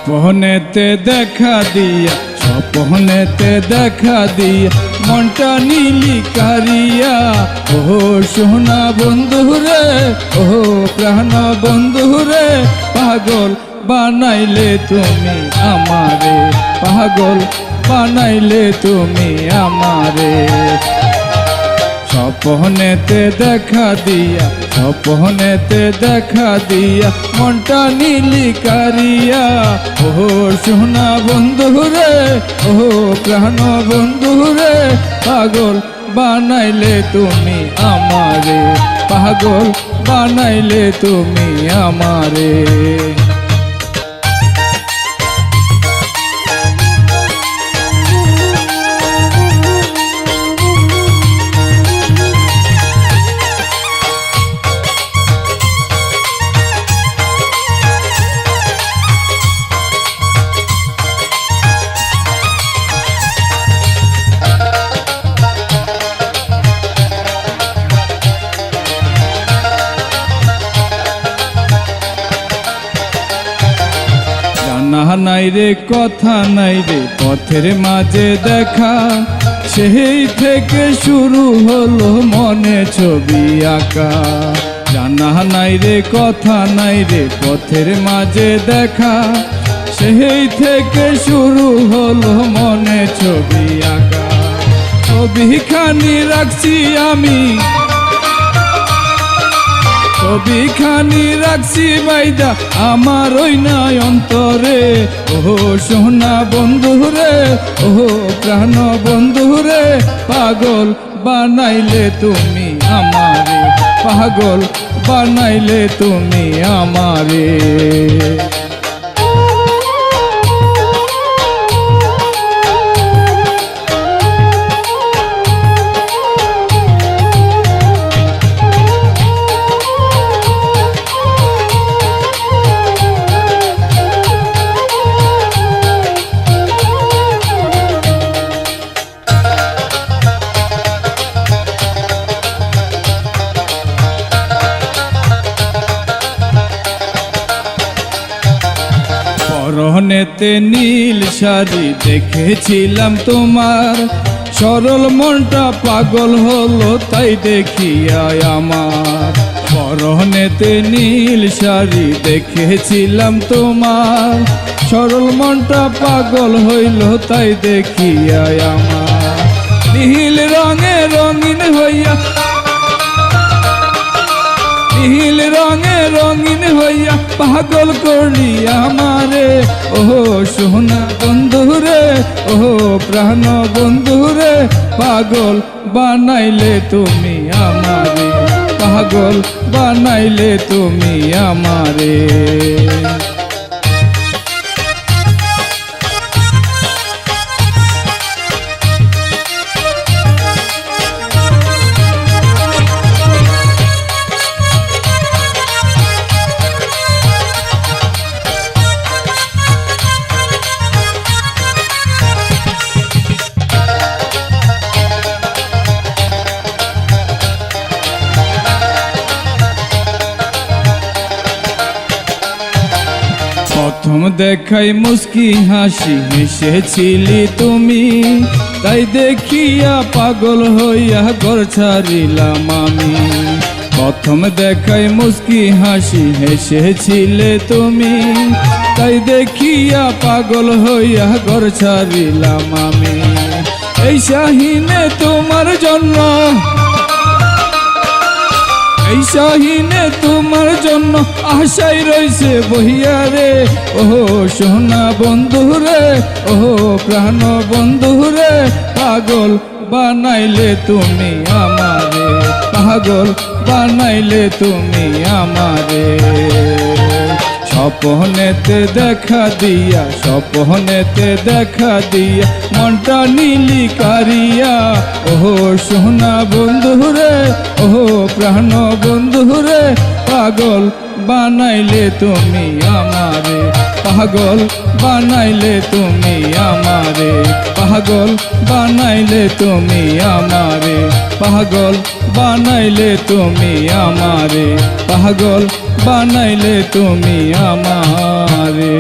স্বপ্নেতে দেখা দিয়া স্বপ্নেতে দেখা দিয়া মনটা নীলি কারিয়া। ও সোনা বন্ধুরে, ও প্রাণ বন্ধুরে, পাগল বানাইলে তুমি আমারে, পাগল বানাইলে তুমি আমারে। স্বপ্নেতে দেখা দিয়া স্বপ্নেতে দেখা দিয়া মনটা নীলি কারিয়া। ও সোনা বন্ধুরে, ও প্রাণ বন্ধুরে, পাগল বানাইলে তুমি আমারে, পাগল বানাইলে তুমি আমারে। জানা নাই রে কথা নাই রে পথের মাঝে দেখা, সেই থেকে শুরু হলো মনে ছবি আঁকা। জানা নাই রে কথা নাই রে পথের মাঝে দেখা, সেই থেকে শুরু হলো মনে ছবি আঁকা। ছবিখানি রাখছি আমি, ছবিখানি রাখছি বাইদা আমার ওই নাই অন্তরে। ও সোনা বন্ধুরে, ও প্রাণ বন্ধুরে, পাগল বানাইলে তুমি আমারে, পাগল বানাইলে তুমি আমারে। পরনেতে নীল শাড়ি দেখেছিলাম তোমার, সরল মনটা পাগল হলো তাই দেখিয়া আমার। পরনেতে নীল শাড়ি দেখেছিলাম তোমার, সরল মনটা পাগল হইল তাই দেখিয়া আমার। নীল রঙে রঙিন হইয়া, নীল রঙে রঙিন হইয়া পাগল করলি আমারে। ও সোনা বন্ধুরে, ও প্রাণ বন্ধুরে, পাগল বানাইলে তুমি আমারে, পাগল বানাইলে তুমি আমারে। প্রথম দেখাই মুস্কি হাসি হেসেছিলি তুমি, তাই দেখিয়া পাগল হইয়া ঘর ছাড়িলাম আমি। প্রথম দেখাই মুস্কি হাসি হেসেছিলে তুমি, তাই দেখিয়া পাগল হইয়া ঘর ছাড়িলাম আমি। এই শাহিনে তোমার জন্য, এই শাহিনে তোমার জন্য আশাই রইছে বহিয়া রে। ও সোনা বন্ধুরে, ও প্রাণ বন্ধুরে, পাগল বানাইলে তুমি আমারে, পাগল বানাইলে তুমি আমারে। স্বপ্নেতে দেখা দিয়া স্বপ্নেতে দেখা দিয়া মনটা নীলি কারিয়া। ও সোনা বন্ধুরে, ও প্রাণ বন্ধুরে, পাগল বানাইলে তুমি আমারে, পাগল বানাইলে তুমি আমারে, পাগল বানাইলে তুমি আমারে, পাগল বানাইলে তুমি আমারে, পাগল বানাইলে তুমি আমারে।